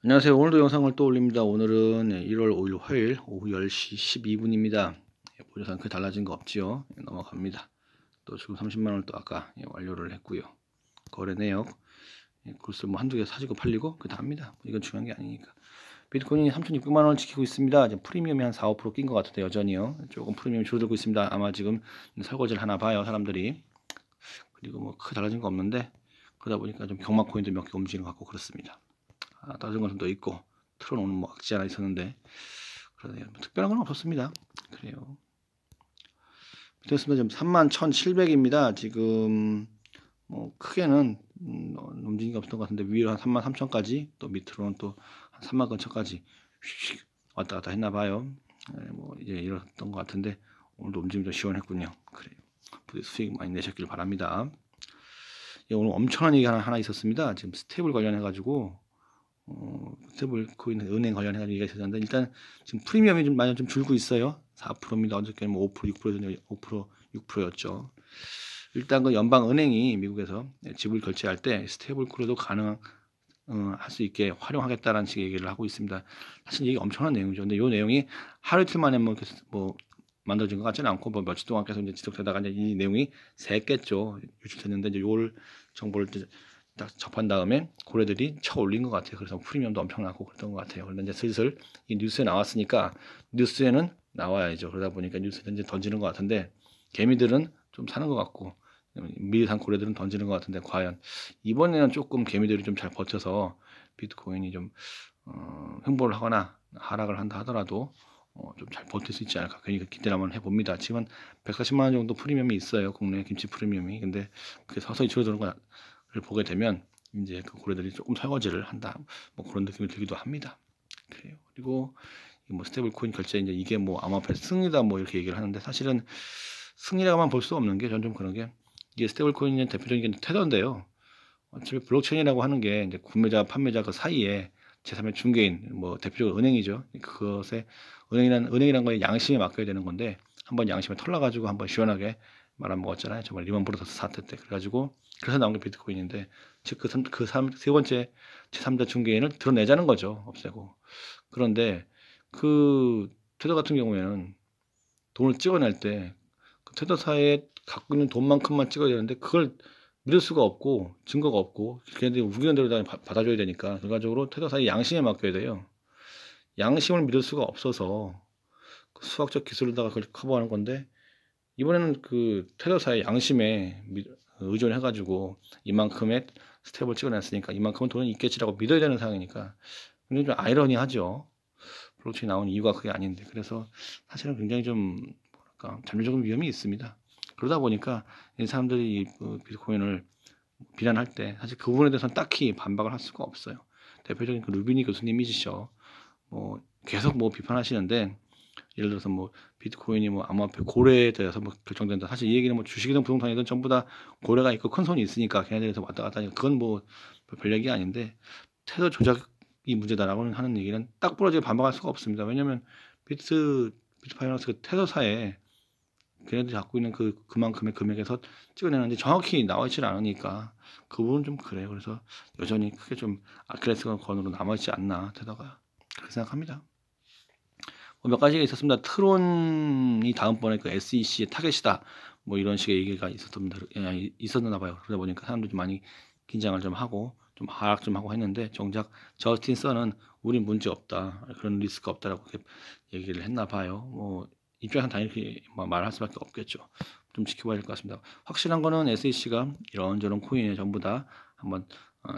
안녕하세요. 오늘도 영상을 또 올립니다. 오늘은 1월 5일 화요일 오후 10시 12분입니다. 보조상 크게 달라진 거 없지요. 넘어갑니다. 또 지금 30만 원을 또 아까 완료를 했고요. 거래 내역 글쎄 뭐 한두 개 사지고 팔리고 그 다입니다. 이건 중요한 게 아니니까. 비트코인이 3,600만 원을 지키고 있습니다. 지금 프리미엄이 한 4, 5% 낀 것 같은데 여전히요. 조금 프리미엄이 줄어들고 있습니다. 아마 지금 설거지를 하나 봐요, 사람들이. 그리고 뭐 크게 달라진 거 없는데 그러다 보니까 좀 경막 코인도 몇 개 움직이는 것 같고 그렇습니다. 다른 것은 또 있고 트론 오늘 뭐 악재 하나 있었는데 그러네요. 뭐 특별한 건 없었습니다. 그래요. 됐습니다. 지금 31,700입니다. 지금 뭐 크게는 움직임이 없었던 것 같은데 위로 한 33,000까지 또 밑으로는 또 한 3만 근처까지 왔다 갔다 했나 봐요. 뭐 이제 이랬던 것 같은데 오늘도 움직임이 좀 시원했군요. 그래요. 부디 수익 많이 내셨길 바랍니다. 예, 오늘 엄청난 얘기 하나 있었습니다. 지금 스테이블 관련해 가지고 스테이블 코인 은행 관련해 가지고 얘기가 있었는데 일단 지금 프리미엄이 좀 많이 좀 줄고 있어요. 4%입니다. 어저께는 뭐 5%, 6%, 5%, 6%였죠. 일단 그 연방은행이 미국에서 지불 결제할 때 스테이블 코인도 가능 할 수 있게 활용하겠다라는 식의 얘기를 하고 있습니다. 사실 이게 엄청난 내용이죠. 근데 이 내용이 하루 이틀 만에 뭐 만들어진 것 같지는 않고 뭐 며칠 동안 계속 이제 지속되다가 이제 이 내용이 새겠죠. 유출됐는데 이제 요 정보를 이제 딱 접한 다음에 고래들이 쳐 올린 것 같아요. 그래서 프리미엄도 엄청나고 그랬던 것 같아요. 그런데 이제 슬슬 이 뉴스에 나왔으니까 뉴스에는 나와야죠. 그러다 보니까 뉴스에 이제 던지는 것 같은데 개미들은 좀 사는 것 같고 미산 고래들은 던지는 것 같은데 과연 이번에는 조금 개미들이 좀 잘 버텨서 비트코인이 좀 횡보를 하거나 하락을 한다 하더라도 좀 잘 버틸 수 있지 않을까 괜히 기대를 한번 해봅니다. 지금 140만 원 정도 프리미엄이 있어요. 국내 김치 프리미엄이. 근데 그게 서서히 줄어드는 거를 보게 되면 이제 그 고래들이 조금 설거지를 한다. 뭐 그런 느낌이 들기도 합니다. 그래요. 그리고 뭐 스테이블 코인 결제 이제 이게 뭐 암호화폐 승리다 뭐 이렇게 얘기를 하는데 사실은 승리라고만 볼 수 없는 게 전 좀 그런 게 이게 스테이블 코인의 대표적인 게 테더인데요. 어차피 블록체인이라고 하는 게 이제 구매자 판매자 그 사이에 제3의 중개인 뭐 대표적으로 은행이죠. 그것에 은행이란 거에 양심에 맡겨야 되는 건데 한번 양심에 털나 가지고 한번 시원하게 말아 먹었잖아요. 정말 리먼 브러더스 사태 때 그래가지고 그래서 나온 게 비트코인인데 즉 세 번째 제3자 중개인을 드러내자는 거죠. 없애고. 그런데 그 테더 같은 경우에는 돈을 찍어낼 때 그 테더사에 갖고 있는 돈만큼만 찍어야 되는데 그걸 믿을 수가 없고 증거가 없고 걔네들이 우기는 대로 받아줘야 되니까 결과적으로 테더사의 양심에 맡겨야 돼요. 양심을 믿을 수가 없어서 그 수학적 기술로다가 그걸 커버하는 건데 이번에는 그 테더사의 양심에 의존해가지고 이만큼의 스텝을 찍어냈으니까 이만큼은 돈은 있겠지라고 믿어야 되는 상황이니까 굉장히 좀 아이러니하죠. 블록체인 나온 이유가 그게 아닌데 그래서 사실은 굉장히 좀 뭐랄까 잠재적인 위험이 있습니다. 그러다 보니까 이 사람들이 비트코인을 비난할 때 사실 그 부분에 대해서는 딱히 반박을 할 수가 없어요. 대표적인 그 루비니 교수님이시죠. 뭐 계속 뭐 비판하시는데 예를 들어서 뭐 비트코인이 뭐 암호화폐 고래에 대해서 뭐 결정된다. 사실 이 얘기는 뭐 주식이든 부동산이든 전부 다 고래가 있고 큰 손이 있으니까 걔네들에서 왔다 갔다 하니까 그건 뭐 별 얘기 아닌데 테더 조작이 문제다라고 하는 얘기는 딱 부러지게 반박할 수가 없습니다. 왜냐하면 비트 파이너스 그 테더사에 걔네들이 갖고 있는 그만큼의 금액에서 찍어내는데 정확히 나와 있지 않으니까 그 부분은 좀 그래요. 그래서 여전히 크게 좀 아킬레스건으로 남아있지 않나 테더가 그렇게 생각합니다. 몇 가지가 있었습니다. 트론이 다음번에 그 SEC의 타겟이다. 뭐 이런 식의 얘기가 있었나 봐요. 그러다 보니까 사람들이 많이 긴장을 좀 하고 좀 하락 좀 하고 했는데 정작 저스틴 선은 우린 문제 없다. 그런 리스크 없다라고 얘기를 했나 봐요. 뭐 입장에서 당연히 말할 수밖에 없겠죠. 좀 지켜봐야 될 것 같습니다. 확실한 거는 SEC가 이런저런 코인에 전부 다 한번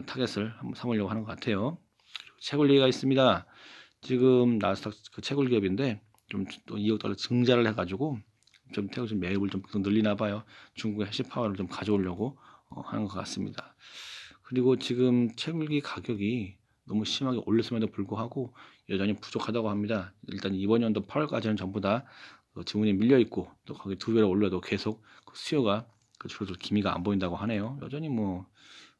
타겟을 한번 삼으려고 하는 것 같아요. 그리고 채굴리가 있습니다. 지금 나스닥 그 채굴 기업인데 좀 또 2억 달러 증자를 해가지고 좀 태국 좀 매입을 좀 늘리나 봐요. 중국의 해시 파워를 좀 가져오려고 하는 것 같습니다. 그리고 지금 채굴기 가격이 너무 심하게 올렸음에도 불구하고 여전히 부족하다고 합니다. 일단 이번 연도 8월까지는 전부 다 주문이 밀려 있고 또 거기 2배로 올려도 계속 그 수요가 줄어들 기미가 안 보인다고 하네요. 여전히 뭐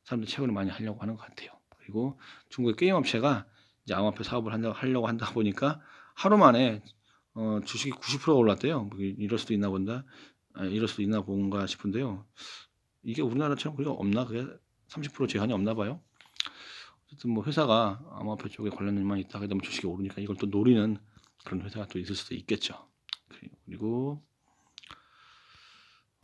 사람들 채굴을 많이 하려고 하는 것 같아요. 그리고 중국의 게임 업체가 이제 암호화폐 사업을 하려고 한다 보니까 하루 만에 주식이 90%가 올랐대요. 뭐 이럴 수도 있나 본다. 이럴 수도 있나 본가 싶은데요. 이게 우리나라처럼 그게 없나? 그게 30% 제한이 없나 봐요. 하여튼 뭐 회사가 암호화폐 쪽에 관련 일만 있다 하게 되면 주식이 오르니까 이걸 또 노리는 그런 회사가 또 있을 수도 있겠죠. 그리고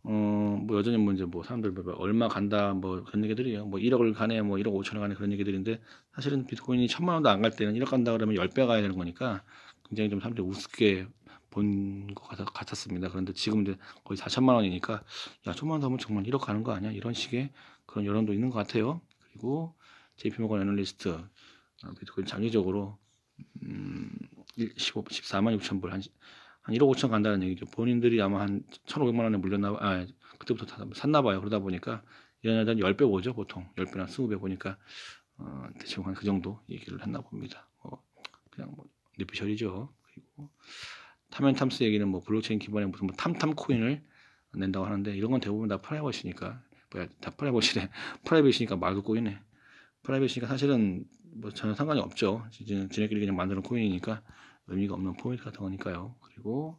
뭐 여전히 뭐 이제 뭐 사람들 뭐 얼마 간다 뭐 그런 얘기들이에요. 뭐 1억을 가네, 뭐 1억 5천을 가네 그런 얘기들인데 사실은 비트코인이 1,000만 원도 안 갈 때는 1억 간다 그러면 10배 가야 되는 거니까 굉장히 좀 사람들이 우습게 본 것 같았습니다. 그런데 지금 이제 거의 4천만 원이니까 야, 1,000만 원 하면 정말 1억 가는 거 아니야? 이런 식의 그런 여론도 있는 것 같아요. 그리고 JP모건 애널리스트 비트코인 장기적으로 14만 6천 불, 한 1억 5천 간다는 얘기죠. 본인들이 아마 한 1,500만 원에 물렸나 그때부터 다 샀나 봐요. 그러다 보니까 얘네들 10배 오죠. 보통 10배나 20배 보니까 대충 한 그 정도 얘기를 했나 봅니다. 그냥 뭐 뇌피셜이죠. 그리고 탐앤탐스 얘기는 뭐 블록체인 기반의 무슨 뭐 탐탐 코인을 낸다고 하는데 이런 건 대부분 다 프라이빗이니까 다 프라이빗이래. 프라이빗이니까 말도 꼬이네. 프라이빗이니까 사실은 뭐 전혀 상관이 없죠. 지네끼리 그냥 만드는 코인이니까 의미가 없는 포인트 같은 거니까요. 그리고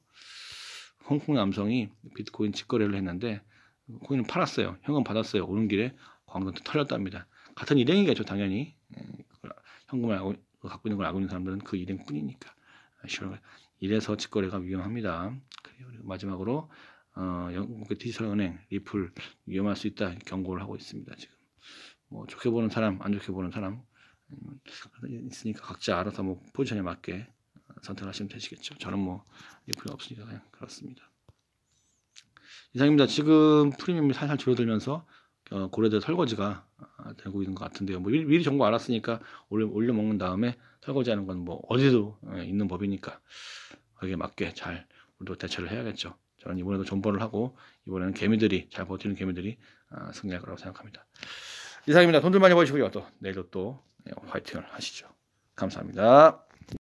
홍콩 남성이 비트코인 직거래를 했는데 코인을 팔았어요. 현금 받았어요. 오는 길에 광동도 털렸답니다. 같은 일행이겠죠, 당연히. 현금을 갖고 있는 걸 알고 있는 사람들은 그 일행뿐이니까. 이래서 직거래가 위험합니다. 그리고 마지막으로 영국의 디지털은행 리플 위험할 수 있다 경고를 하고 있습니다. 지금 뭐 좋게 보는 사람, 안 좋게 보는 사람 있으니까 각자 알아서 뭐 포지션에 맞게 선택하시면 되시겠죠. 저는 뭐 리플이 없으니까 그냥 그렇습니다. 이상입니다. 지금 프리미엄이 살살 줄어들면서 고래들 설거지가 되고 있는 것 같은데요. 뭐 미리 정보 알았으니까 올려 먹는 다음에 설거지하는 건 뭐 어디도 있는 법이니까 거기에 맞게 잘 우리도 대처를 해야겠죠. 저는 이번에도 존버를 하고 이번에는 개미들이 잘 버티는 개미들이 승리할 거라고 생각합니다. 이상입니다. 돈들 많이 버시고요. 또 내일도 또 화이팅을 하시죠. 감사합니다.